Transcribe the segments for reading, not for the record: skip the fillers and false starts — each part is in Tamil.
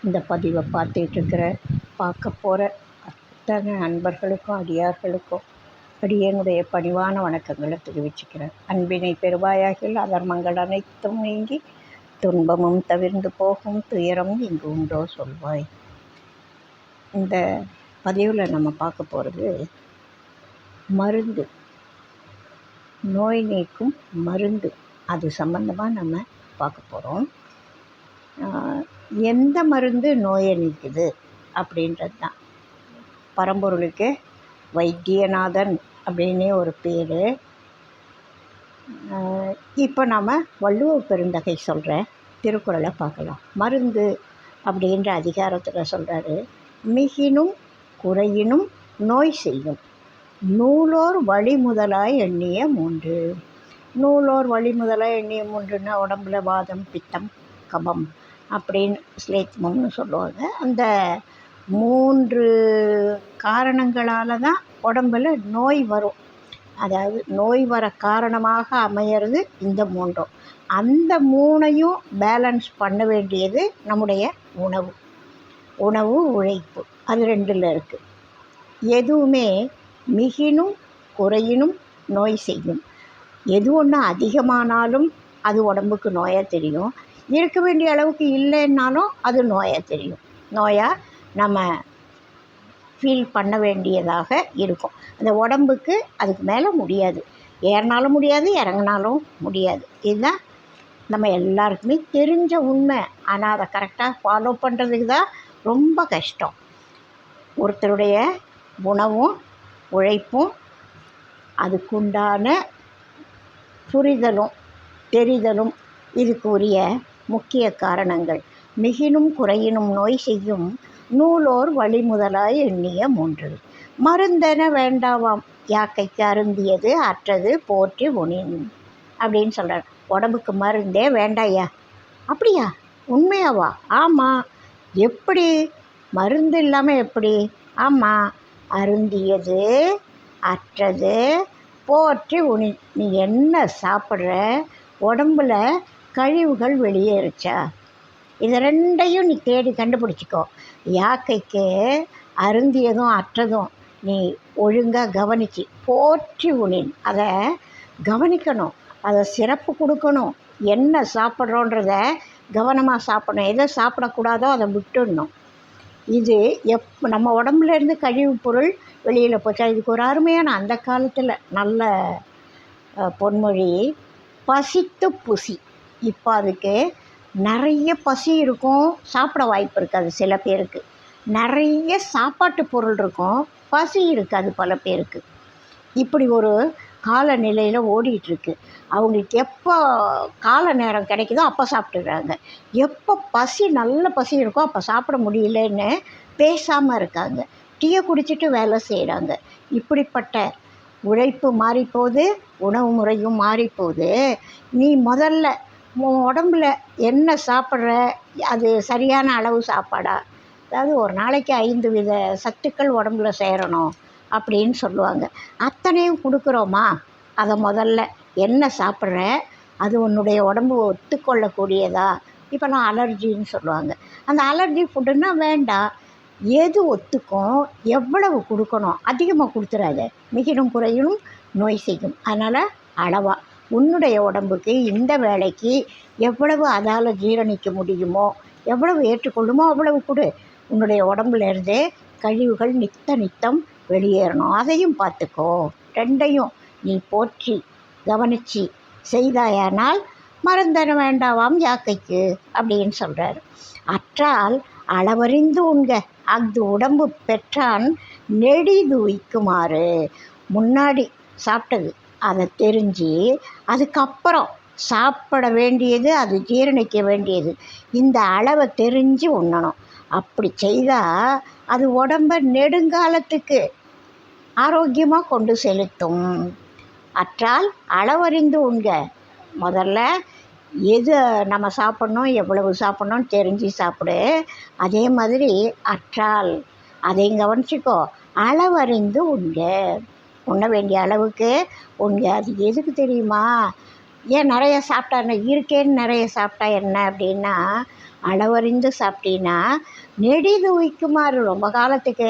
இந்த பதிவை பார்க்க போகிற அத்தனை நண்பர்களுக்கும் அடியார்களுக்கும் அடியனுடைய பணிவான வணக்கங்களை தெரிவிச்சுக்கிறேன். அன்பினை பெருவாயாகில் அதர்மங்கள் அனைத்தும் நீங்கி துன்பமும் தவிர்ந்து போகும், துயரம் இங்கு உண்டோ சொல்வாய். இந்த பதிவில் நம்ம பார்க்க போகிறது மருந்து, நோய் நீக்கும் மருந்து. அது சம்பந்தமாக நம்ம பார்க்க போகிறோம். எந்த மருந்து நோயை நீக்குது அப்படின்றது தான். பரம்பொருளுக்கு வைத்தியநாதன் அப்படின்னே ஒரு பேர். இப்போ நாம் வள்ளுவர் பெருந்தகை சொல்கிற திருக்குறளை பார்க்கலாம். மருந்து அப்படின்ற அதிகாரத்தில் சொல்கிறாரு, மிகினும் குறையினும் நோய் செய்யும் நூலோர் வழிமுதலாய் எண்ணிய மூன்று. நூலோர் வழிமுதலாய் எண்ணிய மூன்றுன்னா உடம்புல வாதம், பித்தம், கபம் அப்படின்னு ஸ்லேத்மம்னு சொல்லுவாங்க. அந்த 3 காரணங்களால் தான் உடம்பில் நோய் வரும். அதாவது நோய் வர காரணமாக அமையிறது இந்த 3. அந்த 3ஐயும் பேலன்ஸ் பண்ண வேண்டியது நம்முடைய உணவு, உழைப்பு. அது 2ல் இருக்குது. எதுவுமே மிகினும் குறையினும் நோய் செய்யும். எது ஒன்று அதிகமானாலும் அது உடம்புக்கு நோயாக தெரியும். இருக்க வேண்டிய அளவுக்கு இல்லைன்னாலும் அது நோயாக தெரியும். நோயாக நம்ம ஃபீல் பண்ண வேண்டியதாக இருக்கும். அந்த உடம்புக்கு அதுக்கு மேலே முடியாது. ஏறினாலும் முடியாது, இறங்கினாலும் முடியாது. இதுதான் நம்ம எல்லாருக்குமே தெரிஞ்ச உண்மை. ஆனால் அதை கரெக்டாக ஃபாலோ பண்ணுறதுக்கு தான் ரொம்ப கஷ்டம். ஒருத்தருடைய உணவும் உழைப்பும் அதுக்குண்டான புரிதலும் தெரிதலும் இதுக்கு உரிய முக்கிய காரணங்கள். மிகினும் குறையினும் நோய் செய்யும் நூலோர் வழிமுதலாய் எண்ணிய மூன்று. மருந்தென வேண்டாவாம் யாக்கைக்கு அருந்தியது அற்றது போற்றி உணின் அப்படின்னு சொல்கிறார். உடம்புக்கு மருந்தே வேண்டாயா? அப்படியா? உண்மையாவா? ஆமாம். எப்படி மருந்து இல்லாமல் எப்படி? ஆமாம். அருந்தியது அற்றது போற்றி உணி. நீ என்ன சாப்பிட்ற? உடம்புல கழிவுகள் வெளியேறுச்சா? இதை 2ஐயும் நீ தேடி கண்டுபிடிச்சிக்கோ. யாக்கைக்கு அருந்தியதும் அற்றதும் நீ ஒழுங்காக கவனித்து போற்றி உணின். அதை கவனிக்கணும், அதை சிறப்பு கொடுக்கணும். என்ன சாப்பிட்றோன்றத கவனமாக சாப்பிடணும். எதை சாப்பிடக்கூடாதோ அதை விட்டுடணும். இது நம்ம உடம்புலேருந்து கழிவு பொருள் வெளியில் போச்சா? இதுக்கு ஒரு அருமையான அந்த காலத்தில் நல்ல பொன்மொழி, பசித்து புசி. இப்போ அதுக்கு நிறைய பசி இருக்கும், சாப்பிட வாய்ப்பு இருக்காது. சில பேருக்கு நிறைய சாப்பாட்டு பொருள் இருக்கும், பசி இருக்காது பல பேருக்கு. இப்படி ஒரு காலநிலையில் ஓடிட்டுருக்கு. அவங்களுக்கு எப்போ கால நேரம் கிடைக்குதோ அப்போ சாப்பிட்டுடுறாங்க. எப்போ நல்ல பசி இருக்கோ அப்போ சாப்பிட முடியலன்னு பேசாமல் இருக்காங்க. டீயை குடிச்சிட்டு வேலை செய்கிறாங்க. இப்படிப்பட்ட உழைப்பு மாறிப்போகுது, உணவு முறையும் மாறிப்போகுது. நீ முதல்ல உடம்புல என்ன சாப்பிட்ற, அது சரியான அளவு சாப்பாடா? அதாவது ஒரு நாளைக்கு 5 வித சத்துக்கள் உடம்புல சேரணும் அப்படின்னு சொல்லுவாங்க. அத்தனையும் கொடுக்குறோமா? அதை முதல்ல என்ன சாப்பிட்ற, அது உன்னுடைய உடம்பு ஒத்துக்கொள்ளக்கூடியதா? இப்போலாம் அலர்ஜின்னு சொல்லுவாங்க. அந்த அலர்ஜி ஃபுட்டுன்னா வேண்டாம். எது ஒத்துக்கும், எவ்வளவு கொடுக்கணும், அதிகமாக கொடுத்துறாத. மிகினும் குறையினும் நோய் செய்யும். அதனால் அளவாக உன்னுடைய உடம்புக்கு இந்த வேலைக்கு எவ்வளவு அதால் ஜீரணிக்க முடியுமோ, எவ்வளவு ஏற்றுக்கொள்ளுமோ அவ்வளவு கொடு. உன்னுடைய உடம்புலேருந்தே கழிவுகள் நித்தம் வெளியேறணும். அதையும் பார்த்துக்கோ. 2ஐயும் நீ போற்றி கவனித்து செய்தாயானால் மருந்தென வேண்டாவாம் யாக்கைக்கு அப்படின்னு சொல்கிறார். அற்றால் அளவறிந்து உண்க அஃது உடம்பு பெற்றான் நெடிது உய்க்குமாறு. முன்னாடி சாப்பிட்டது அதை தெரிஞ்சு அதுக்கப்புறம் சாப்பிட வேண்டியது, அது ஜீரணிக்க வேண்டியது, இந்த அளவை தெரிஞ்சு உண்ணணும். அப்படி செய்தால் அது உடம்பை நெடுங்காலத்துக்கு ஆரோக்கியமாக கொண்டு செலுத்தும். அற்றால் அளவறிந்து உண்க. முதல்ல எது நம்ம சாப்பிட்ணும், எவ்வளவு சாப்பிட்ணும்னு தெரிஞ்சு சாப்பிடு. அதே மாதிரி அற்றால் அதையும் கவனிச்சிக்கோ. அளவறிந்து உண்க. உண்ண வேண்டிய அளவுக்கு உண்க. அது எதுக்கு தெரியுமா? ஏன் நிறைய சாப்பிட்டா என்ன, இருக்கேன்னு நிறைய சாப்பிட்டா என்ன அப்படின்னா, அளவறிந்து சாப்பிட்டீங்கன்னா நெடிது உய்க்குமாறு, ரொம்ப காலத்துக்கு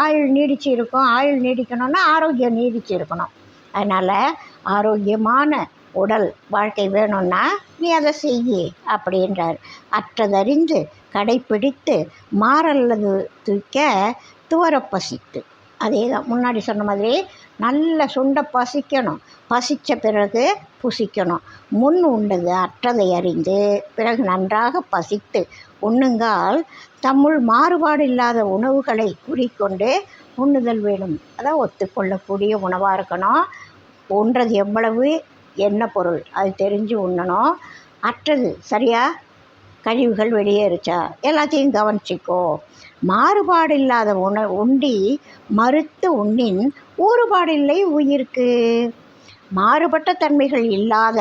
ஆயுள் நீடிச்சு இருக்கும். ஆயுள் நீடிக்கணும்னா ஆரோக்கியம் நீடிச்சு இருக்கணும். அதனால் ஆரோக்கியமான உடல் வாழ்க்கை வேணும்னா நீ அதை செய்யி அப்படின்றார். அற்றதறிந்து கடைப்பிடித்து மாறல்லது தூக்க துவர பசித்து. அதே தான் முன்னாடி சொன்ன மாதிரி நல்ல சுண்ட பசிக்கணும். பசித்த பிறகு புசிக்கணும். முன் உண்டது அற்றதை அறிந்து பிறகு நன்றாக பசித்து உண்ணுங்கால் தம்முள் மாறுபாடு இல்லாத உணவுகளை குறிக்கொண்டு உண்ணுதல் வேணும். அதான் ஒத்துக்கொள்ளக்கூடிய உணவாக இருக்கணும். உண்றது எவ்வளவு, என்ன பொருள், அது தெரிஞ்சு உண்ணணும். அற்றது சரியா கழிவுகள் வெளியேறுச்சா எல்லாத்தையும் கவனிச்சிக்கோ. மாறுபாடு இல்லாத உண்டி மறுத்து உண்ணின் ஊறுபாடில்லை உயிருக்கு. மாறுபட்ட தன்மைகள் இல்லாத,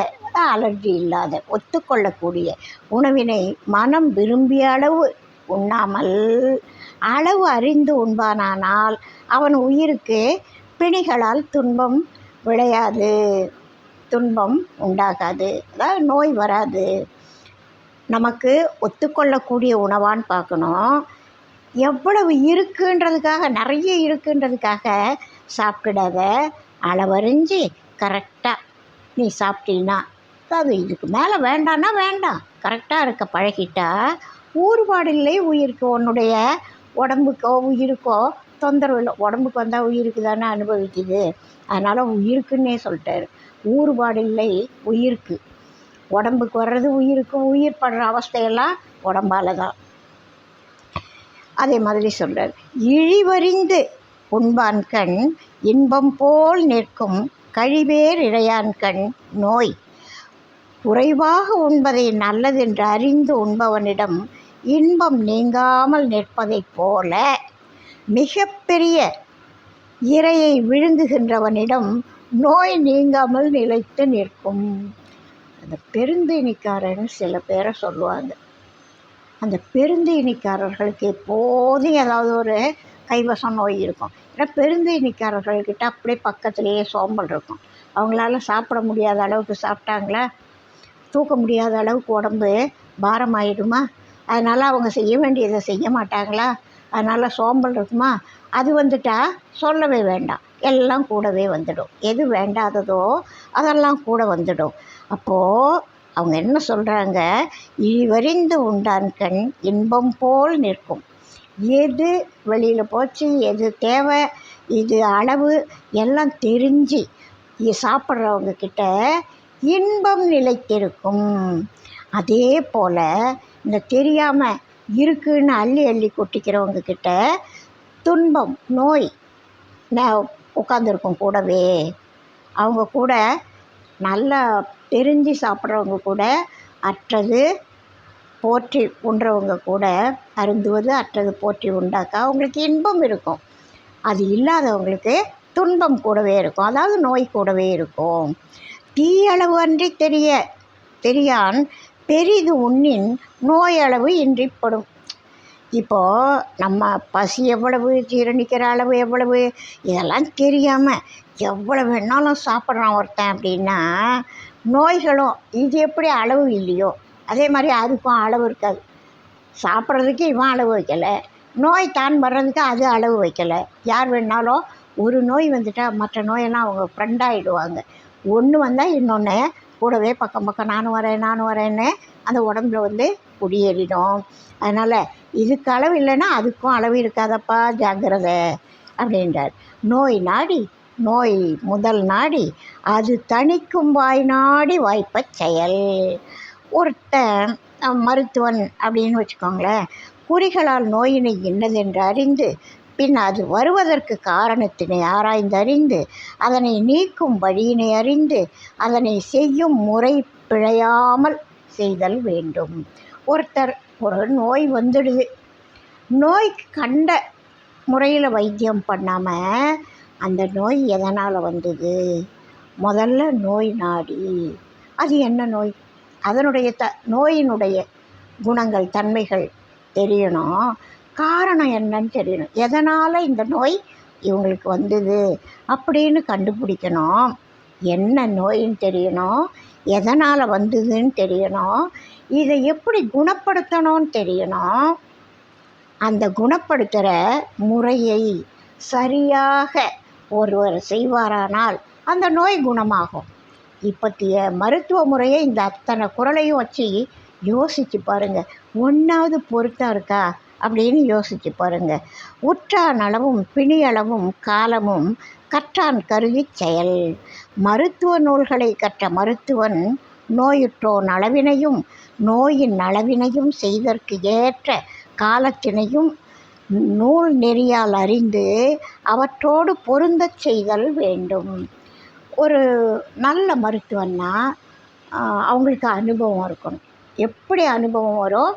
அலர்ஜி இல்லாத, ஒத்துக்கொள்ளக்கூடிய உணவினை மனம் விரும்பிய அளவு உண்ணாமல் அளவு அறிந்து உண்பானானால் அவன் உயிருக்கு பிணிகளால் துன்பம் விளையாது, துன்பம் உண்டாகாது, அதாவது நோய் வராது. நமக்கு ஒத்துக்கொள்ளக்கூடிய உணவான்னு பார்க்கணும். எவ்வளவு இருக்குன்றதுக்காக, நிறைய இருக்குன்றதுக்காக சாப்பிடாத. அளவறிஞ்சு கரெக்டாக நீ சாப்பிட்டீன்னா, அதாவது இதுக்கு மேலே வேண்டான்னா வேண்டாம், கரெக்டாக இருக்க பழகிட்டா ஊறுபாடு இல்லை உயிருக்கு. உன்னுடைய உடம்புக்கோ உயிருக்கோ தொந்தரவு இல்லை. உடம்புக்கு வந்தால் உயிருக்கு தானே அனுபவிக்குது. அதனால் உயிருக்குன்னே சொல்லிட்டாரு. ஊறுபாடு இல்லை உயிருக்கு. உடம்புக்கு வர்றது உயிருக்கு, உயிர் படுற அவஸ்தையெல்லாம் உடம்பால் தான். அதே மாதிரி சொல்கிறார். இழிவறிந்து உண்பான்கண் இன்பம் போல் நிற்கும் கழிவேர் இழையான்கண் நோய். குறைவாக உண்பதை நல்லதென்று அறிந்து உண்பவனிடம் இன்பம் நீங்காமல் நிற்பதைப் போல மிக பெரிய இரையை விழுங்குகின்றவனிடம் நோய் நீங்காமல் நிலைத்து நிற்கும். அந்த பெருந்தீனிக்காரன்னு சில பேரை சொல்லுவாங்க. அந்த பெருந்தீனிக்காரர்களுக்கு எப்போதும் ஏதாவது ஒரு கைவசம் நோய் இருக்கும். ஏன்னா பெருந்தீனிக்காரர்கள்கிட்ட அப்படியே பக்கத்துலேயே சோம்பல் இருக்கும். அவங்களால சாப்பிட முடியாத அளவுக்கு சாப்பிட்டாங்களா, தூக்க முடியாத அளவுக்கு உடம்பு பாரமாயிடுமா, அதனால் அவங்க செய்ய வேண்டியதை செய்ய மாட்டாங்களா, அதனால் சோம்பல் இருக்குமா, அது வந்துட்டால் சொல்லவே வேண்டாம், எல்லாம் கூடவே வந்துடும். எது வேண்டாததோ அதெல்லாம் கூட வந்துடும். அப்போது அவங்க என்ன சொல்கிறாங்க, இழிவறிந்து உண்டான் கண் இன்பம் போல் நிற்கும். எது வெளியில் போச்சு, எது தேவை, இது அளவு எல்லாம் தெரிஞ்சு சாப்பிட்றவங்க கிட்ட இன்பம் நிலைத்திருக்கும். அதே போல் இந்த தெரியாமல் இருக்குன்னு அள்ளி அள்ளி கொட்டிக்கிறவங்க கிட்ட துன்பம் நோய் உட்காந்துருக்கும் கூடவே. அவங்க கூட நல்லா தெரிஞ்சு சாப்பிட்றவங்க கூட அற்றது போற்றி உண்றவங்க கூட அருந்துவது அற்றது போற்றி உண்டாக்கா அவங்களுக்கு இன்பம் இருக்கும். அது இல்லாதவங்களுக்கு துன்பம் கூடவே இருக்கும், அதாவது நோய் கூடவே இருக்கும். தீயளவு அன்றி தெரியான் பெரிது உண்ணின் நோயளவு இன்றிப்படும். இப்போது நம்ம பசி எவ்வளவு, ஜீரணிக்கிற அளவு எவ்வளவு, இதெல்லாம் தெரியாமல் எவ்வளோ வேணாலும் சாப்பிட்றான் ஒருத்தன் அப்படின்னா நோய்களும் இது எப்படி அளவு இல்லையோ அதே மாதிரி அதுக்கும் அளவு இருக்காது. சாப்பிட்றதுக்கு இவன் அளவு வைக்கலை, நோய் தான் வர்றதுக்கு அது அளவு வைக்கலை. யார் வேணாலும் ஒரு நோய் வந்துட்டால் மற்ற நோயெல்லாம் அவங்க ஃப்ரெண்டாகிடுவாங்க. ஒன்று வந்தால் இன்னொன்று கூடவே பக்கம் பக்கம் நானும் வரேன்னு அந்த உடம்புல குடியேறிடும். அதனால் இதுக்கு அளவு இல்லைன்னா அதுக்கும் அளவு இருக்காதப்பா, ஜாக்கிரதை அப்படின்றார். நோய் முதல் நாடி அது தணிக்கும் வாய் நாடி வாய்ப்பச் செயல். ஒருத்தன் மருத்துவன் அப்படின்னு வச்சுக்கோங்களேன், குறிகளால் நோயினை இன்னதென்று அறிந்து பின் அது வருவதற்கு காரணத்தினை ஆராய்ந்தறிந்து அதனை நீக்கும் வழியினை அறிந்து அதனை செய்யும் முறை பிழையாமல் செய்தல் வேண்டும். ஒருத்தர் ஒரு நோய் வந்துடுது, நோய்க்கு கண்ட முறையில் வைத்தியம் பண்ணாமல் அந்த நோய் எதனால் வந்தது, முதல்ல நோய் நாடி அது என்ன நோய், அதனுடைய நோயினுடைய குணங்கள் தன்மைகள் தெரியணும், காரணம் என்னன்னு தெரியணும், எதனால் இந்த நோய் இவங்களுக்கு வந்தது அப்படின்னு கண்டுபிடிக்கணும், என்ன நோயின்னு தெரியணும், எதனால் வந்ததுன்னு தெரியணும், இதை எப்படி குணப்படுத்தணும்னு தெரியணும். அந்த குணப்படுத்துகிற முறையை சரியாக ஒருவர் செய்வாரானால் அந்த நோய் குணமாகும். இப்போத்திய மருத்துவ முறையை இந்த அத்தனை குறளையும் வச்சு யோசித்து பாருங்கள். ஒன்றாவது பொருத்தம் இருக்கா அப்படின்னு யோசித்து பாருங்கள். உற்றான் அளவும் பிணியளவும் காலமும் கற்றான் கருதி செயல். மருத்துவ நூல்களை கற்ற மருத்துவன் நோயுற்றோன் அளவினையும் நோயின் அளவினையும் செய்தற்கு ஏற்ற காலத்தினையும் நூல் நெறியால் அறிந்து அவற்றோடு பொருந்தச் செய்தல் வேண்டும். ஒரு நல்ல மருத்துவன்னா அவங்களுக்கு அனுபவம் இருக்கணும். எப்படி அனுபவம் வரும்?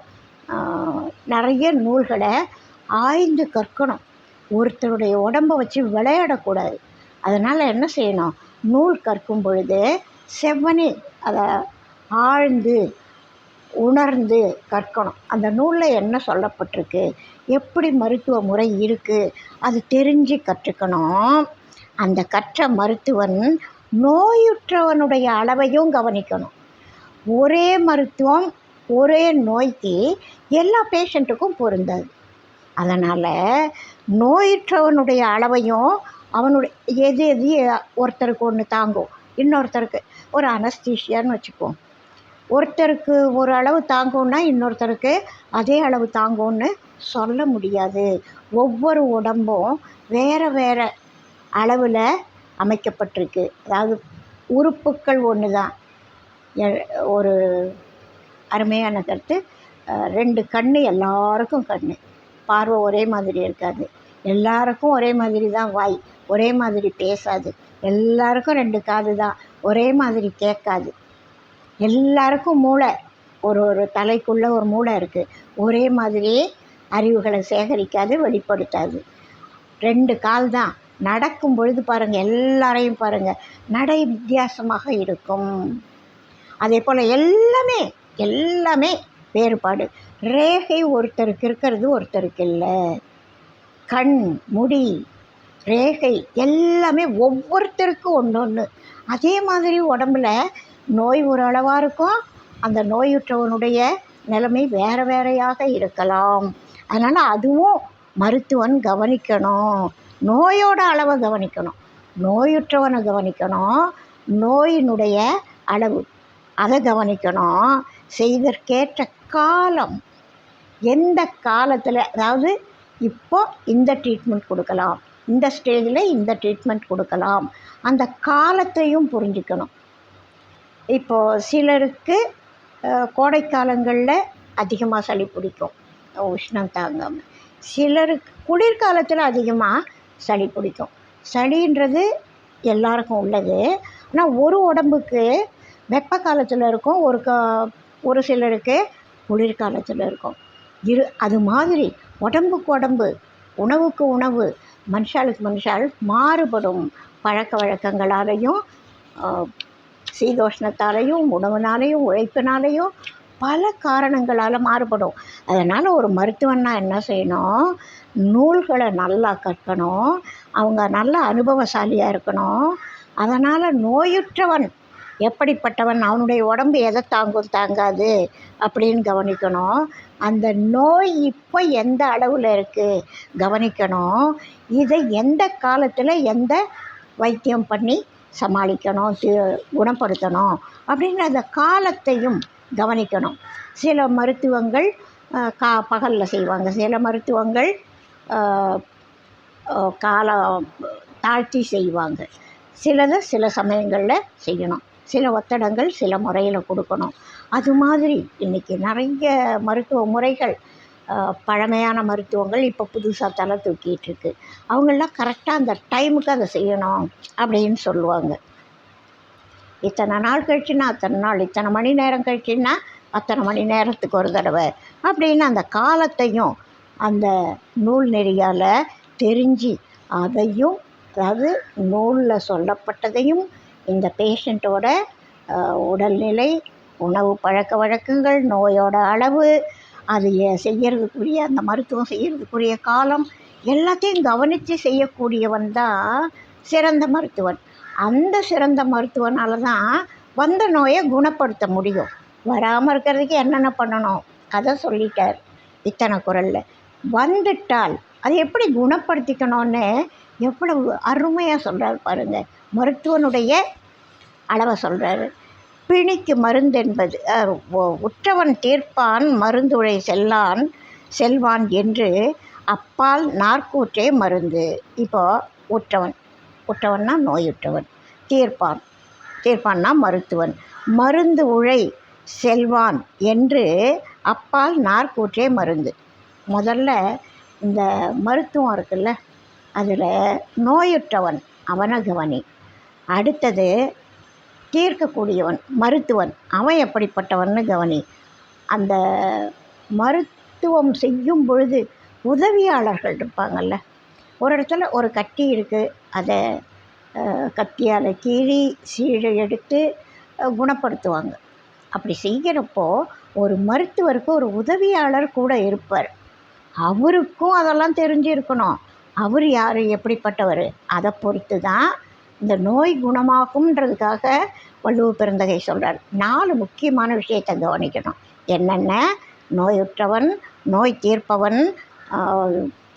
நிறைய நூல்களை ஆய்ந்து கற்கணும். ஒருத்தருடைய உடம்பை வச்சு விளையாடக்கூடாது. அதனால் என்ன செய்யணும்? நூல் கற்கும் பொழுது செவ்வனே அதை ஆழ்ந்து உணர்ந்து கற்கணும். அந்த நூலில் என்ன சொல்லப்பட்டிருக்கு, எப்படி மருத்துவ முறை இருக்குது, அது தெரிஞ்சு கற்றுக்கணும். அந்த கற்ற மருத்துவன் நோயுற்றவனுடைய அளவையும் கவனிக்கணும். ஒரே மருத்துவம் ஒரே நோய்க்கு எல்லா பேஷண்ட்டுக்கும் பொருந்தாது. அதனால் நோயுற்றவனுடைய அளவையும் அவனுடைய எது ஒருத்தருக்கு ஒன்று தாங்கும், இன்னொருத்தருக்கு ஒரு அனஸ்தீஷியான்னு வச்சுக்குவோம். ஒருத்தருக்கு ஒரு அளவு தாங்கும்னா இன்னொருத்தருக்கு அதே அளவு தாங்கும்னு சொல்ல முடியாது. ஒவ்வொரு உடம்பும் வேறு வேறு அளவில் அமைக்கப்பட்டிருக்கு. அதாவது உறுப்புக்கள் ஒன்று தான். ஒரு அருமையான கருத்து. 2 கண் எல்லாருக்கும் கண், பார்வை ஒரே மாதிரி இருக்காது. எல்லாருக்கும் ஒரே மாதிரி தான் வாய், ஒரே மாதிரி பேசாது. எல்லாருக்கும் 2 காது தான், ஒரே மாதிரி கேட்காது. எல்லாருக்கும் மூளை, ஒரு தலைக்குள்ளே ஒரு மூளை இருக்குது, ஒரே மாதிரி அறிவுகளை சேகரிக்காது, வெளிப்படுத்தாது. 2 கால் தான். நடக்கும் பொழுது பாருங்கள், எல்லாரையும் பாருங்கள், நடை வித்தியாசமாக இருக்கும். அதே போல் எல்லாமே வேறுபாடு. ரேகை ஒருத்தருக்கு இருக்கிறது ஒருத்தருக்கு இல்லை. கண், முடி, ரேகை எல்லாமே ஒவ்வொருத்தருக்கும் ஒன்று. அதே மாதிரி உடம்புல நோய் ஒரு அளவாக இருக்கும். அந்த நோயுற்றவனுடைய நிலைமை வேறு வேறையாக இருக்கலாம். அதனால் அதுவும் மருத்துவன் கவனிக்கணும். நோயோட அளவை கவனிக்கணும், நோயுற்றவனை கவனிக்கணும், நோயினுடைய அளவு அதை கவனிக்கணும். செய்தற்கேற்ற காலம், எந்த காலத்தில், அதாவது இப்போ இந்த ட்ரீட்மெண்ட் கொடுக்கலாம், இந்த ஸ்டேஜில் இந்த ட்ரீட்மெண்ட் கொடுக்கலாம், அந்த காலத்தையும் புரிஞ்சுக்கணும். இப்போது சிலருக்கு கோடைக்காலங்களில் அதிகமாக சளி பிடிக்கும், உஷ்ணம் தாங்காமல். சிலருக்கு குளிர்காலத்தில் அதிகமாக சளி பிடிக்கும். சளின்றது எல்லாருக்கும் உள்ளது. ஆனால் ஒரு உடம்புக்கு வெப்ப காலத்தில் இருக்கும், ஒரு சிலருக்கு குளிர்காலத்தில் இருக்கும். அது மாதிரி உடம்புக்கு உடம்பு, உணவுக்கு உணவு, மனுஷாளுக்கு மனுஷால் மாறுபடும். பழக்க வழக்கங்களாலேயும் சீதோஷ்ணத்தாலேயும் உணவுனாலேயும் உழைப்பினாலேயும் பல காரணங்களால் மாறுபடும். அதனால் ஒரு மருத்துவன்னா என்ன செய்யணும்? நூல்களை நல்லா கற்கணும். அவங்க நல்ல அனுபவசாலியாக இருக்கணும். அதனால் நோயுற்றவன் எப்படிப்பட்டவன், அவனுடைய உடம்பு எதை தாங்கும் தாங்காது அப்படின்னு கவனிக்கணும். அந்த நோய் இப்போ எந்த அளவில் இருக்குது கவனிக்கணும். இதை எந்த காலத்தில் எந்த வைத்தியம் பண்ணி சமாளிக்கணும், குணப்படுத்தணும் அப்படின்னு அந்த காலத்தையும் கவனிக்கணும். சில மருத்துவங்கள் பகலில் செய்வாங்க, சில மருத்துவங்கள் காலம் தாழ்த்தி செய்வாங்க, சிலதை சில சமயங்களில் செய்யணும், சில ஒத்தடங்கள் சில முறையில் கொடுக்கணும். அது மாதிரி இன்றைக்கி நிறைய மருத்துவ முறைகள், பழமையான மருத்துவங்கள் இப்போ புதுசாக தலை தூக்கிட்டுருக்கு. அவங்களாம் கரெக்டாக அந்த டைமுக்கு அதை செய்யணும் அப்படின்னு சொல்லுவாங்க. இத்தனை நாள் கழிச்சுன்னா அத்தனை நாள், இத்தனை மணி நேரம் கழிச்சுன்னா அத்தனை மணி நேரத்துக்கு ஒரு தடவை அப்படின்னு அந்த காலத்தையும் அந்த நூல் நெறியால் தெரிஞ்சு அதையும், அதாவது நூலில் சொல்லப்பட்டதையும் இந்த பேஷண்ட்டோட உடல்நிலை, உணவு பழக்க வழக்கங்கள், நோயோட அளவு, அது செய்கிறதுக்குரிய அந்த மருத்துவம் செய்கிறதுக்குரிய காலம் எல்லாத்தையும் கவனித்து செய்யக்கூடியவன் தான் சிறந்த மருத்துவன். அந்த சிறந்த மருத்துவனால் தான் வந்த நோயை குணப்படுத்த முடியும். வராமல் இருக்கிறதுக்கு என்னென்ன பண்ணணும் அதை சொல்லிட்டார் இத்தனை குறளில். வந்துட்டால் அதை எப்படி குணப்படுத்திக்கணும்னு எவ்வளவு அருமையாக சொல்கிறார் பாருங்கள். மருத்துவனுடைய அளவை சொல்கிறாரு. பிணிக்கு மருந்து என்பது உற்றவன் தீர்ப்பான் மருந்துழை செல்வான் என்று அப்பால் நாற்கூற்றே மருந்து. இப்போது உற்றவன்னா நோயுற்றவன், தீர்ப்பான்னா மருத்துவன், மருந்து உழை செல்வான் என்று அப்பால் நாற்கூற்றே மருந்து. முதல்ல இந்த மருத்துவம் இருக்குல்ல, அதில் நோயுற்றவன் அவனை கவனி. அடுத்தது தீர்க்கக்கூடியவன் மருத்துவன், அவன் எப்படிப்பட்டவன்னு கவனி. அந்த மருத்துவம் செய்யும் பொழுது உதவியாளர்கள் இருப்பாங்கள்ல. ஒரு இடத்துல ஒரு கட்டி இருக்குது, அதை கத்தியால் கீறி சீழை எடுத்து குணப்படுத்துவாங்க. அப்படி செய்கிறப்போ ஒரு மருத்துவருக்கு ஒரு உதவியாளர் கூட இருப்பார். அவருக்கும் அதெல்லாம் தெரிஞ்சிருக்கணும். அவர் யார், எப்படிப்பட்டவர், அதை பொறுத்து தான் இந்த நோய் குணமாகும்ன்றதுக்காக வள்ளுவ பெருந்தகை சொல்கிறார். 4 முக்கியமான விஷயத்தை கவனிக்கணும். என்னென்ன? நோயுற்றவன், நோய் தீர்ப்பவன்,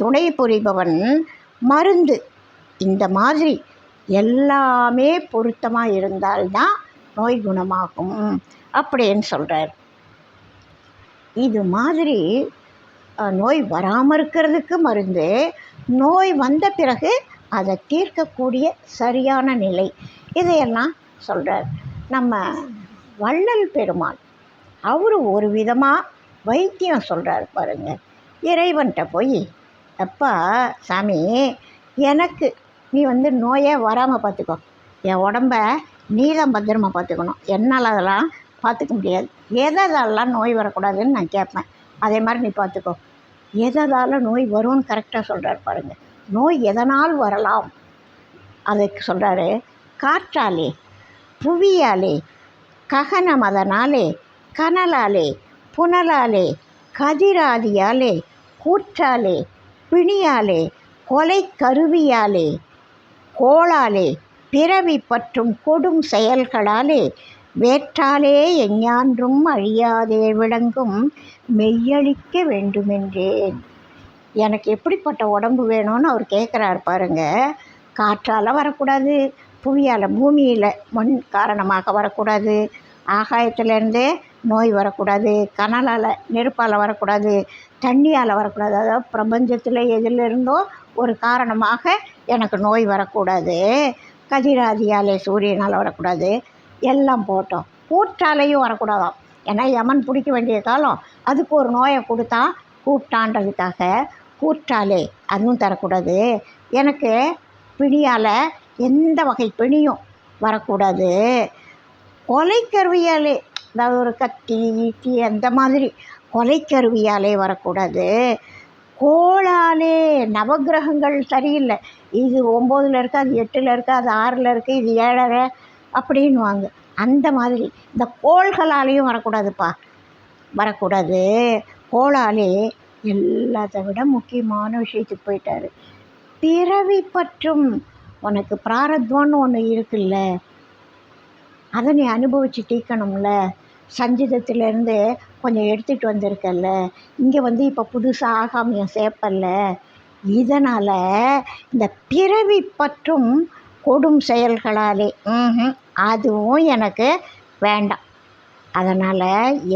துணை புரிபவன், மருந்து. இந்த மாதிரி எல்லாமே பொருத்தமாக இருந்தால்தான் நோய் குணமாகும் அப்படின்னு சொல்கிறார். இது மாதிரி நோய் வராமல் இருக்கிறதுக்கு மருந்து, நோய் வந்த பிறகு அதை தீர்க்கக்கூடிய சரியான நிலை, இதையெல்லாம் சொல்கிறார். நம்ம வள்ளல் பெருமான் அவர் ஒரு விதமாக வைத்தியம் சொல்கிறார் பாருங்கள். இறைவன்கிட்ட போய், அப்பா சாமி, எனக்கு நீ நோயே வராமல் பார்த்துக்கோ, என் உடம்ப நீ தான் பத்திரமா பார்த்துக்கணும், என்னால் அதெல்லாம் பார்த்துக்க முடியாது, எதெல்லாம் நோய் வரக்கூடாதுன்னு நான் கேட்பேன், அதே மாதிரி நீ பார்த்துக்கோ. எதால் நோய் வரும்னு கரெக்டாக சொல்கிறார் பாருங்கள். நோய் எதனால் வரலாம் அதுக்கு சொல்கிறாரு. காற்றாலே, புவியாலே, ககன மதனாலே, கனலாலே, புனலாலே, கதிராதியாலே, கூற்றாலே, பிணியாலே, கொலை கருவியாலே, கோளாலே, பிறவி பற்றும் கொடும் செயல்களாலே, வேற்றாலே எஞ்ஞான்றும் அழியாதே விளங்கும் மெய்யழிக்க வேண்டுமென்றேன். எனக்கு எப்படிப்பட்ட உடம்பு வேணும்னு அவர் கேட்குறாரு பாருங்க. காற்றால் வரக்கூடாது, புவியால் பூமியில் மண் காரணமாக வரக்கூடாது, ஆகாயத்திலேருந்தே நோய் வரக்கூடாது, கனலால் நெருப்பால் வரக்கூடாது, தண்ணியால் வரக்கூடாது, அதாவது பிரபஞ்சத்தில் எதிலிருந்தோ ஒரு காரணமாக எனக்கு நோய் வரக்கூடாது, கதிராதியாலே சூரியனால் வரக்கூடாது, எல்லாம் போட்டோம். கூற்றாலையும் வரக்கூடாதாம். ஏன்னா யமன் பிடிக்க வேண்டிய காலம், அதுக்கு ஒரு நோயை கொடுத்தா கூப்பிட்டான்றதுக்காக கூற்றாலே அதுவும் தரக்கூடாது. எனக்கு பிணியால் எந்த வகை பிணியும் வரக்கூடாது. கொலைக்கருவியாலே, அதாவது ஒரு கத்தி ஈட்டி அந்த மாதிரி கொலைக்கருவியாலே வரக்கூடாது. கோளாலே, நவகிரகங்கள் சரியில்லை, இது 9ல் இருக்குது, அது 8ல் இருக்குது, அது 6ல் இருக்குது, இது 7.5 அப்படின்வாங்க. அந்த மாதிரி இந்த கோள்களாலேயும் வரக்கூடாது. கோளாலே எல்லாத்தை விட முக்கியமான விஷயத்துக்கு போயிட்டார். பிறவி பற்றும், உனக்கு பிராரத்வான்னு ஒன்று இருக்குல்ல, அதை நீ அனுபவித்து தீர்க்கணும்ல. சஞ்சிதத்திலேருந்து கொஞ்சம் எடுத்துகிட்டு வந்திருக்கல்ல, இங்கே இப்போ புதுசாக ஆகாமியம் சேர்ப்பல்ல, இதனால் இந்த பிறவி பற்றும் கொடும் செயல்களாலே அதுவும் எனக்கு வேண்டாம். அதனால்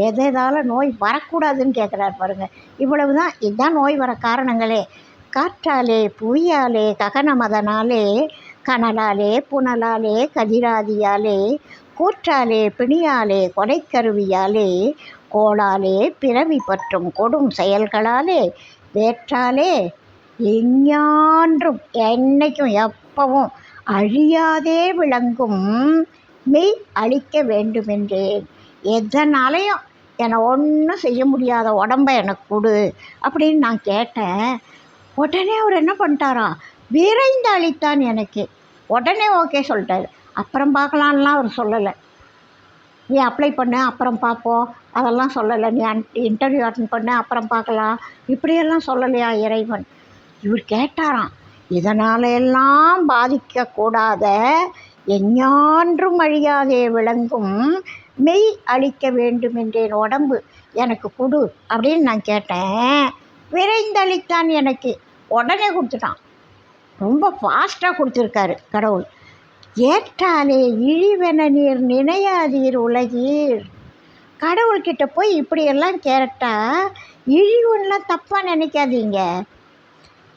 எதால் நோய் வரக்கூடாதுன்னு கேட்குறாரு பாருங்கள். இவ்வளவு தான், இதுதான் நோய் வர காரணங்களே. காற்றாலே, புவியாலே, ககன மதனாலே, கனலாலே, புனலாலே, கதிராதியாலே, கூற்றாலே, பிணியாலே, கொலைக்கருவியாலே, கோளாலே, பிறவி பற்றும் கொடும் செயல்களாலே, வேற்றாலே எஞ்ஞான்றும் என்றைக்கும் எப்பவும் அழியாதே விளங்கும் மெய் அழிக்க வேண்டுமென்றேன். எதனாலையும் என்னை ஒன்றும் செய்ய முடியாத உடம்பை எனக்கு கொடு அப்படின்னு நான் கேட்டேன். உடனே அவர் என்ன பண்ணிட்டாரா, விரைந்து அளித்தான் எனக்கு. உடனே ஓகே சொல்லிட்டாரு. அப்புறம் பார்க்கலான்லாம் அவர் சொல்லலை. நீ அப்ளை பண்ணு அப்புறம் பார்ப்போம் அதெல்லாம் சொல்லலை. நீ இன்டர்வியூ அட்டன் பண்ணு அப்புறம் பார்க்கலாம் இப்படியெல்லாம் சொல்லலையா இறைவன். இவர் கேட்டாராம், இதனால எல்லாம் பாதிக்கக்கூடாத எஞ்ஞான்றும் அழியாதே விளங்கும் மெய் அளிக்க வேண்டும் என்றேன், உடம்பு எனக்கு கொடு அப்படின்னு நான் கேட்டேன். விரைந்தளித்தான் எனக்கு, உடனே கொடுத்துட்டான். ரொம்ப ஃபாஸ்ட்டாக கொடுத்துருக்காரு கடவுள். ஏற்றாலே இழிவென நீர் நினையாதீர் உலகீர். கடவுள்கிட்ட போய் இப்படியெல்லாம் கேட்டால் இழிவுன்னெலாம் தப்பாக நினைக்காதீங்க.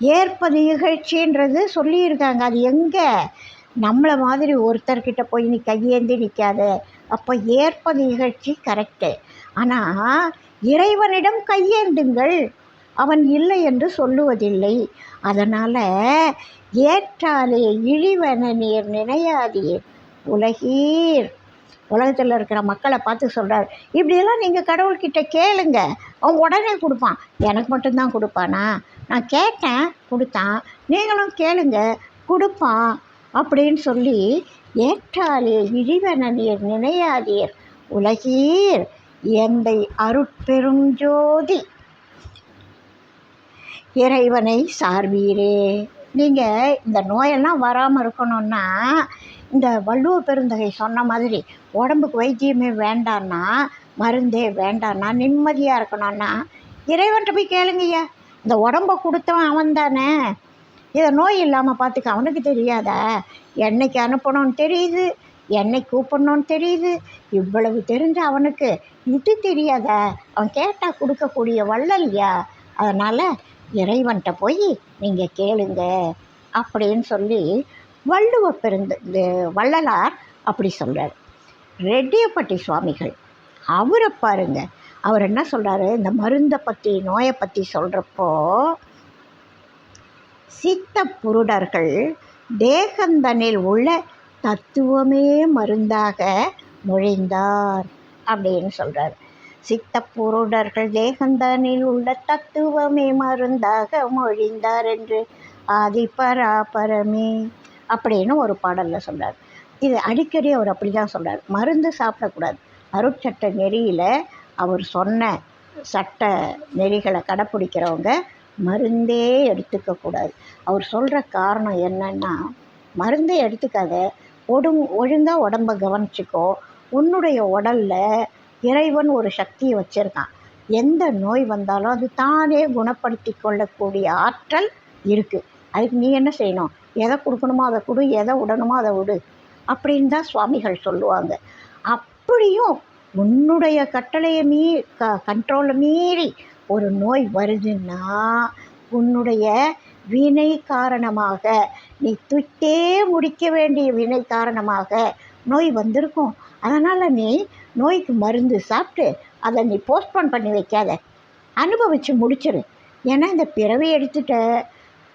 ஏற்பது இகழ்ச்சின்றது சொல்லியிருக்காங்க. அது எங்கே? நம்மளை மாதிரி ஒருத்தர்கிட்ட போய் நீ கையேந்தி நிற்காத. அப்போ ஏற்பது இகழ்ச்சி கரெக்டு. ஆனால் இறைவனிடம் கையேந்துங்கள், அவன் இல்லை என்று சொல்லுவதில்லை. அதனால் ஏற்றாலே இழிவென நீர் நினையாதீர் உலகீர். உலகத்தில் இருக்கிற மக்களை பார்த்து சொல்கிறார், இப்படியெல்லாம் நீங்கள் கடவுள்கிட்ட கேளுங்க, அவன் உடனே கொடுப்பான். எனக்கு மட்டும்தான் கொடுப்பானா? நான் கேட்டேன், கொடுத்தான். நீங்களும் கேளுங்க, கொடுப்பான் அப்படின்னு சொல்லி, ஏற்றாலே இழிவென நீர் நினையாதீர் உலகீர் எந்தை அருட்பெரும் ஜோதி இறைவனை சார்வீரே. நீங்கள் இந்த நோயெல்லாம் வராமல் இருக்கணும்னா, இந்த வள்ளுவ பெருந்தகை சொன்ன மாதிரி உடம்புக்கு வைத்தியமே வேண்டான்னா, மருந்தே வேண்டான்னா, நிம்மதியாக இருக்கணும்னா இறைவன்கிட்ட போய் கேளுங்கய்யா. இந்த உடம்பை கொடுத்தவன் அவன் தானே. இதை நோய் இல்லாமல் பார்த்துக்க அவனுக்கு தெரியாதா? என்னைக்கு அனுப்பணும்னு தெரியுது, என்னை கூப்பிடணும்னு தெரியுது. இவ்வளவு தெரிஞ்ச அவனுக்கு இது தெரியாதா? அவன் கேட்டால் கொடுக்கக்கூடிய வள்ளல்யா. அதனால் இறைவன்கிட்ட போய் நீங்கள் கேளுங்க அப்படின்னு சொல்லி வள்ளுவ வள்ளலார் அப்படி சொல்கிறார். ரெட்டியப்பட்டி சுவாமிகள் அவரை பாருங்க, அவர் என்ன சொல்கிறாரு, இந்த மருந்தை பற்றி நோயை பற்றி சொல்கிறப்போ, சித்த புருடர்கள் தேகந்தனில் உள்ள தத்துவமே மருந்தாக மொழிந்தார் அப்படின்னு சொல்கிறார். சித்த புருடர்கள் தேகந்தனில் உள்ள தத்துவமே மருந்தாக மொழிந்தார் என்று ஆதி பராபரமே அப்படின்னு ஒரு பாடலில் சொல்கிறார். இது அடிக்கடி அவர் அப்படி தான் சொல்கிறார். மருந்து சாப்பிடக்கூடாது. அருட்சட்ட நெறியில் அவர் சொன்ன சட்ட நெறிகளை கடைப்பிடிக்கிறவங்க மருந்தே எடுத்துக்கக்கூடாது. அவர் சொல்கிற காரணம் என்னென்னா, மருந்தே எடுத்துக்காத, ஒழுங்காக உடம்பை கவனிச்சிக்கோ. உன்னுடைய உடலில் இறைவன் ஒரு சக்தியை வச்சுருக்கான். எந்த நோய் வந்தாலும் அது தானே குணப்படுத்தி கொள்ளக்கூடிய ஆற்றல் இருக்குது. அதுக்கு நீ என்ன செய்யணும்? எதை கொடுக்கணுமோ அதை கொடு, எதை விடணுமோ அதை விடு அப்படின்னு தான் சுவாமிகள் சொல்லுவாங்க. அப்படியும் உன்னுடைய கட்டளையை கண்ட்ரோலை மீறி ஒரு நோய் வருதுன்னா, உன்னுடைய வினை காரணமாக, நீ துட்டே முடிக்க வேண்டிய வினை காரணமாக நோய் வந்திருக்கும். அதனால் நீ நோய்க்கு மருந்து சாப்பிட்டு அதை நீ போஸ்ட்போன் பண்ணி வைக்காத, அனுபவித்து முடிச்சிடு. ஏன்னா இந்த பிறவி எடுத்துட்ட,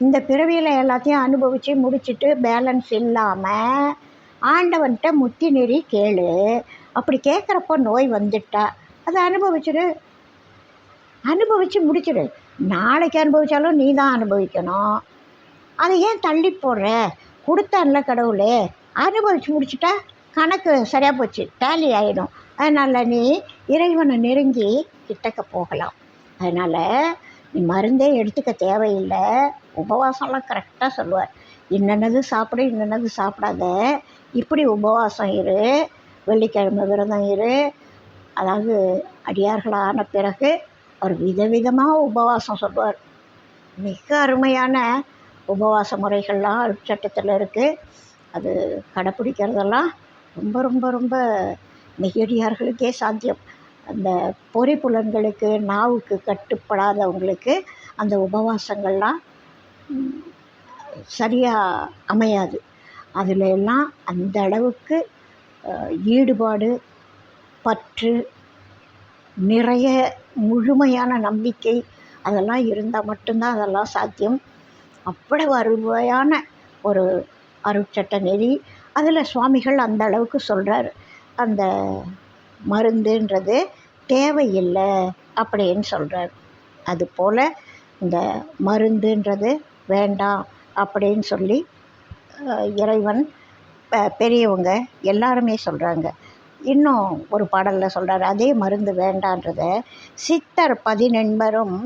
இந்த பிறவியில் எல்லாத்தையும் அனுபவித்து முடிச்சுட்டு பேலன்ஸ் இல்லாமல் ஆண்டவன்கிட்ட முத்தி நெறி கேளு. அப்படி கேட்குறப்போ நோய் வந்துட்டா அதை அனுபவித்து முடிச்சிடு. நாளைக்கு அனுபவித்தாலும் நீ தான் அனுபவிக்கணும். அதை ஏன் தள்ளி போடுற? கொடுத்தான்ல கடவுளே, அனுபவித்து முடிச்சுட்டா கணக்கு சரியாக போச்சு, டேலி ஆகிடும். அதனால் நீ இறைவனை நெருங்கி கிட்டக்க போகலாம். அதனால் நீ மருந்தே எடுத்துக்க தேவையில்லை. உபவாசம்லாம் கரெக்டாக சொல்லுவார். இன்னென்னது சாப்பிடு, இன்னென்னது சாப்பிடாத, இப்படி உபவாசம் இரு, வெள்ளிக்கிழமை விரதம் இரு. அதாவது அடியார்களான பிறகு அவர் விதவிதமாக உபவாசம் சொல்லுவார். மிக அருமையான உபவாச முறைகள்லாம் அருட்சட்டத்தில் இருக்குது. அது கடைப்பிடிக்கிறதெல்லாம் ரொம்ப ரொம்ப ரொம்ப மிகடியார்களுக்கே சாத்தியம். அந்த பொறிப்புலன்களுக்கு, நாவுக்கு கட்டுப்படாதவங்களுக்கு அந்த உபவாசங்கள்லாம் சரியாக அமையாது. அதில் எல்லாம் அந்த அளவுக்கு ஈடுபாடு, பற்று, நிறைய முழுமையான நம்பிக்கை அதெல்லாம் இருந்தால் மட்டும்தான் அதெல்லாம் சாத்தியம். அவ்வளவு அருமையான ஒரு அருட்சட்ட நெறி. அதில் சுவாமிகள் அந்த அளவுக்கு சொல்கிறார், அந்த மருந்துன்றது தேவையில்லை அப்படின்னு சொல்கிறார். அதுபோல் இந்த மருந்துன்றது வேண்டாம் அப்படின்னு சொல்லி இறைவன் பெரியவங்க எல்லாருமே சொல்கிறாங்க. இன்னும் ஒரு பாடலில் சொல்கிறார், அதே மருந்து வேண்டான்றத சித்தர் 18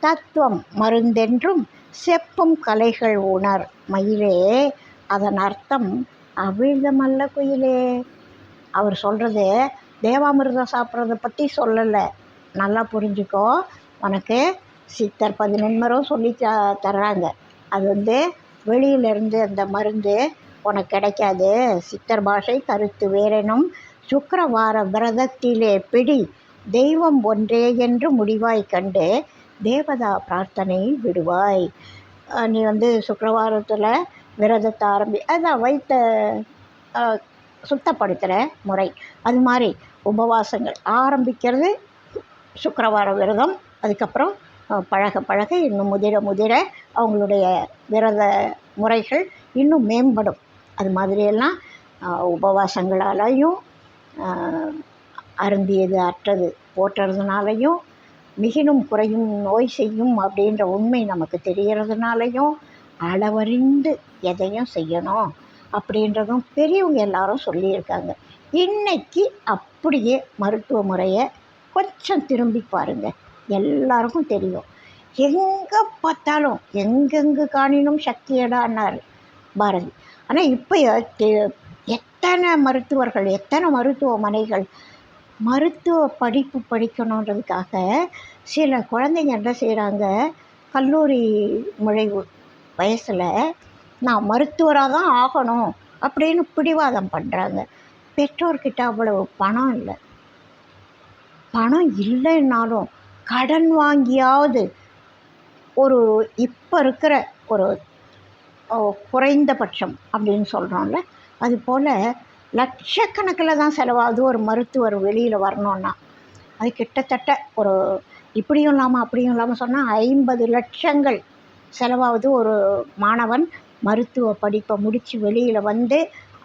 தத்துவம் மருந்தென்றும் செப்பும் கலைகள் உணர் மயிலே, அதன் அர்த்தம் அவிழ்தமல்ல குயிலே. அவர் சொல்கிறது தேவாமிர்தம் சாப்பிட்றத பற்றி சொல்லலை, நல்லா புரிஞ்சுக்கோ. உனக்கு சித்தர் 11 சொல்லி தர்றாங்க. அது வெளியிலேருந்து அந்த மருந்து உனக்கு கிடைக்காது. சித்தர் பாஷை கருத்து வேறெனும் சுக்கிரவார விரதத்திலே பிடி தெய்வம் ஒன்றே என்று முடிவாய் கண்டு தேவதா பிரார்த்தனை விடுவாய். நீ சுக்கிரவாரத்தில் விரதத்தை அதான் வயிற்றை சுத்தப்படுத்துகிற முறை. அது மாதிரி உபவாசங்கள் ஆரம்பிக்கிறது சுக்கிரவார விரதம். அதுக்கப்புறம் பழக பழக இன்னும் முதிர அவங்களுடைய விரத முறைகள் இன்னும் மேம்படும். அது மாதிரியெல்லாம் உபவாசங்களாலையும் அருந்தியது அற்றது போற்றுறதுனாலையும் மிகினும் குறையும் நோய் செய்யும் அப்படின்ற உண்மை நமக்கு தெரிகிறதுனாலையும் அளவறிந்து எதையும் செய்யணும் அப்படின்றதும் பெரியவங்க எல்லாரும் சொல்லியிருக்காங்க. இன்றைக்கி அப்படியே மருத்துவ முறையை கொஞ்சம் திரும்பி பாருங்கள், எல்லாருக்கும் தெரியும். எங்கே பார்த்தாலும் எங்கெங்கு காணினும் சக்தியடான்னார் பாரதி. ஆனால் இப்போ எத்தனை மருத்துவர்கள், எத்தனை மருத்துவமனைகள், மருத்துவ படிப்பு படிக்கணுன்றதுக்காக சில குழந்தைங்க என்ன செய்கிறாங்க, கல்லூரி நுழைவு வயசில் நான் மருத்துவராக தான் ஆகணும் அப்படின்னு பிடிவாதம் பண்ணுறாங்க. பெற்றோர்கிட்ட அவ்வளவு பணம் இல்லை. பணம் இல்லைன்னாலும் கடன் வாங்கியாவது ஒரு இப்போ இருக்கிற ஒரு குறைந்தபட்சம் அப்படின்னு சொல்கிறோம்ல, அதுபோல் லட்சக்கணக்கில் தான் செலவாகுது ஒரு மருத்துவர் வெளியில் வரணுன்னா. அது கிட்டத்தட்ட ஒரு இப்படியும் இல்லாமல் அப்படியும் இல்லாமல் சொன்னால் 50 லட்சங்கள் செலவாகுது ஒரு மாணவன் மருத்துவ படிப்பை முடித்து வெளியில்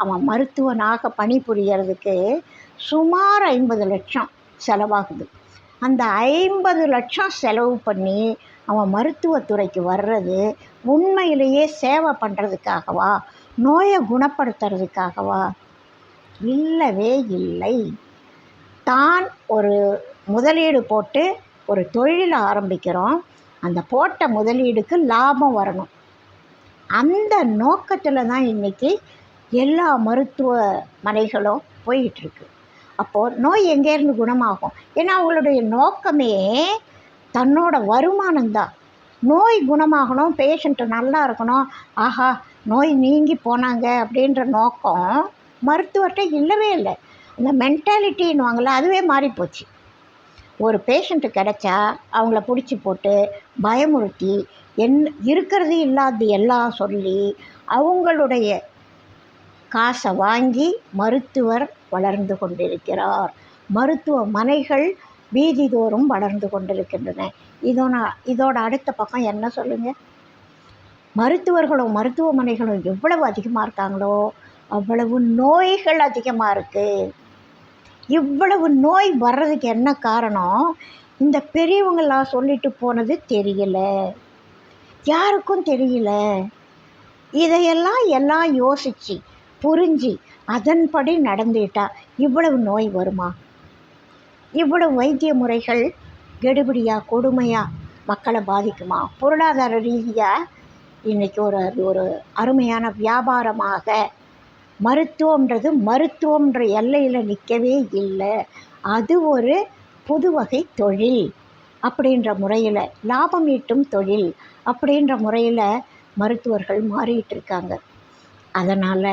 அவன் மருத்துவனாக பணிபுரியறதுக்கு சுமார் 50 லட்சம் செலவாகுது. அந்த 50 லட்சம் செலவு பண்ணி அவன் மருத்துவத்துறைக்கு வர்றது உண்மையிலேயே சேவை பண்ணுறதுக்காகவா, நோயை குணப்படுத்துறதுக்காகவா? இல்லவே இல்லை. தான் ஒரு முதலீடு போட்டு ஒரு தொழிலை ஆரம்பிக்கிறோம், அந்த போட்ட முதலீடுக்கு லாபம் வரணும். அந்த நோக்கத்தில் தான் இன்றைக்கி எல்லா மருத்துவமனைகளும் போயிட்டுருக்கு. அப்போது நோய் எங்கேருந்து குணமாகும்? ஏன்னா அவங்களுடைய நோக்கமே தன்னோட வருமானம்தான். நோய் குணமாகணும், பேஷண்ட்டு நல்லா இருக்கணும், ஆஹா நோய் நீங்கி போனாங்க அப்படின்ற நோக்கம் மருத்துவர்கிட்ட இல்லவே இல்லை. அந்த மென்டாலிட்டின்னுவாங்கள அதுவே மாறிப்போச்சு. ஒரு பேஷண்ட்டு கிடச்சா அவங்கள பிடிச்சி போட்டு பயமுறுத்தி இருக்கிறது இல்லாது எல்லாம் சொல்லி அவங்களுடைய காசை வாங்கி மருத்துவர் வளர்ந்து கொண்டிருக்கிறார். மருத்துவமனைகள் வீதிதோறும் வளர்ந்து கொண்டிருக்கின்றன. இதோட அடுத்த பக்கம் என்ன சொல்லுங்கள்? மருத்துவர்களும் மருத்துவமனைகளும் எவ்வளவு அதிகமாக இருக்காங்களோ அவ்வளவு நோய்கள் அதிகமாக இருக்குது. இவ்வளவு நோய் வர்றதுக்கு என்ன காரணம்? இந்த பெரியவங்களாம் சொல்லிட்டு போனது தெரியல, யாருக்கும் தெரியல. இதையெல்லாம் யோசித்து புரிஞ்சு அதன்படி நடந்துட்டா இவ்வளவு நோய் வருமா? இவ்வளவு வைத்திய முறைகள் கெடுபிடியாக கொடுமையாக மக்களை பாதிக்குமா? பொருளாதார ரீதியாக இன்றைக்கி ஒரு அருமையான வியாபாரமாக மருத்துவம்ன்ற எல்லையில் நிற்கவே இல்லை. அது ஒரு புது வகை தொழில் அப்படின்ற முறையில், லாபம் ஈட்டும் தொழில் அப்படின்ற முறையில் மருத்துவர்கள் மாறிட்டுருக்காங்க. அதனால்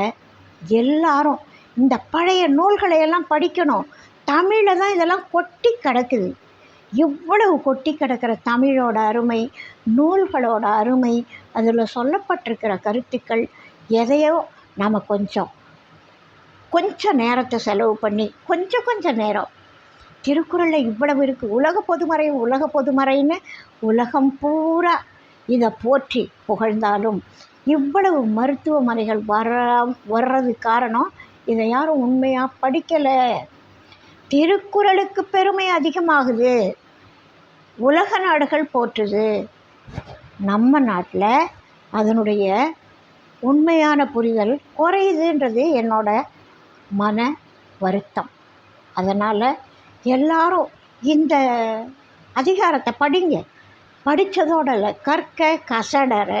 எல்லாரும் இந்த பழைய நூல்களையெல்லாம் படிக்கணும். தமிழில் தான் இதெல்லாம் கொட்டி கிடக்குது. இவ்வளவு கொட்டி கிடக்கிற தமிழோட அருமை, நூல்களோட அருமை, அதில் சொல்லப்பட்டிருக்கிற கருத்துக்கள் எதையோ நம்ம கொஞ்சம் நேரத்தை செலவு பண்ணி கொஞ்சம் நேரம் திருக்குறளில் இவ்வளவு இருக்குது. உலக பொதுமறைன்னு உலகம் பூரா இதை போற்றி புகழ்ந்தாலும் இவ்வளவு மருத்துவமனைகள் வர்றது காரணம் இதை யாரும் உண்மையாக படிக்கலை. திருக்குறளுக்கு பெருமை அதிகமாகுது, உலக நாடுகள் போற்றுது. நம்ம நாட்டில் அதனுடைய உண்மையான புரிதல் குறையுதுன்றது என்னோட மன வருத்தம். அதனால் எல்லாரும் இந்த அதிகாரத்தை படிங்க. படித்ததோட இல்லை, கற்க கசடற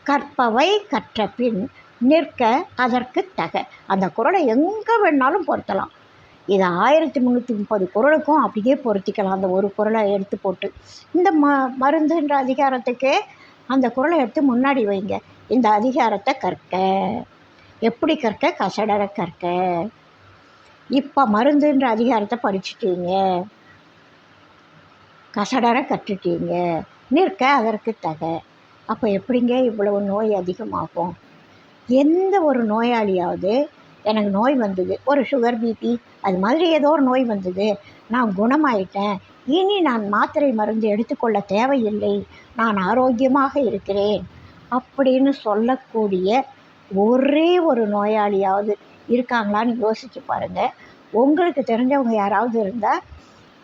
கற்பவை கற்ற பின் நிற்க அதற்கு தக. அந்த குறளை எங்கே வேணாலும் பொருத்தலாம். இதை 1330 குறளுக்கும் அப்படியே பொருத்திக்கலாம். அந்த ஒரு குறளை எடுத்து போட்டு இந்த மருந்துன்ற அதிகாரத்துக்கே அந்த குறளை எடுத்து முன்னாடி வைங்க. இந்த அதிகாரத்தை கற்க. எப்படி கற்க? கசடர கற்க. இப்போ மருந்துன்ற அதிகாரத்தை படிச்சுட்டீங்க, கசடர கற்றுட்டீங்க. நிற்க அதற்கு தக. அப்போ எப்படிங்க இவ்வளவு நோய் அதிகமாகும்? எந்த ஒரு நோயாளியாவது எனக்கு நோய் வந்தது, ஒரு சுகர் பிபி அது மாதிரி ஏதோ ஒரு நோய் வந்தது, நான் குணமாயிட்டேன், இனி நான் மாத்திரை மருந்து எடுத்துக்கொள்ள தேவையில்லை, நான் ஆரோக்கியமாக இருக்கிறேன் அப்படின்னு சொல்லக்கூடிய ஒரே ஒரு நோயாளியாவது இருக்காங்களான்னு யோசித்து பாருங்கள். உங்களுக்கு தெரிஞ்சவங்க யாராவது இருந்தால்,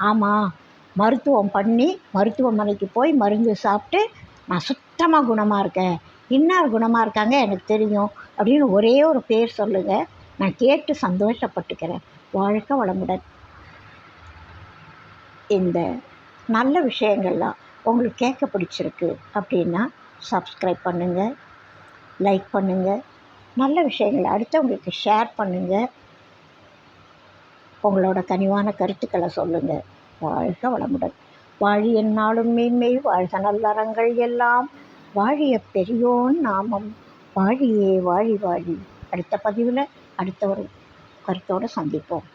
ஆமாம் மருத்துவம் பண்ணி மருத்துவமனைக்கு போய் மருந்து சாப்பிட்டு நான் சுத்தமாக குணமாக இருக்கேன், இன்னார் குணமாக இருக்காங்க எனக்கு தெரியும் அப்படின்னு ஒரே ஒரு பேர் சொல்லுங்கள். நான் கேட்டு சந்தோஷப்பட்டுக்கிறேன். வாழ்க வளமுடன். இந்த நல்ல விஷயங்கள்லாம் உங்களுக்கு கேட்க பிடிச்சிருக்கு அப்படின்னா சப்ஸ்கிரைப் பண்ணுங்கள், லைக் பண்ணுங்கள், நல்ல விஷயங்களை அடுத்தவங்களுக்கு ஷேர் பண்ணுங்கள், உங்களோட கனிவான கருத்துக்களை சொல்லுங்கள். வாழ்க வளமுடன். வாழி எந்நாளும் மேன்மை வாழ்க நல்லறங்கள் எல்லாம் வாழிய பெரியோன் நாமம் வாழியே வாழி வாழி. அடுத்த பதிவில் அடுத்த ஒரு கருத்தோடு சந்திப்போம்.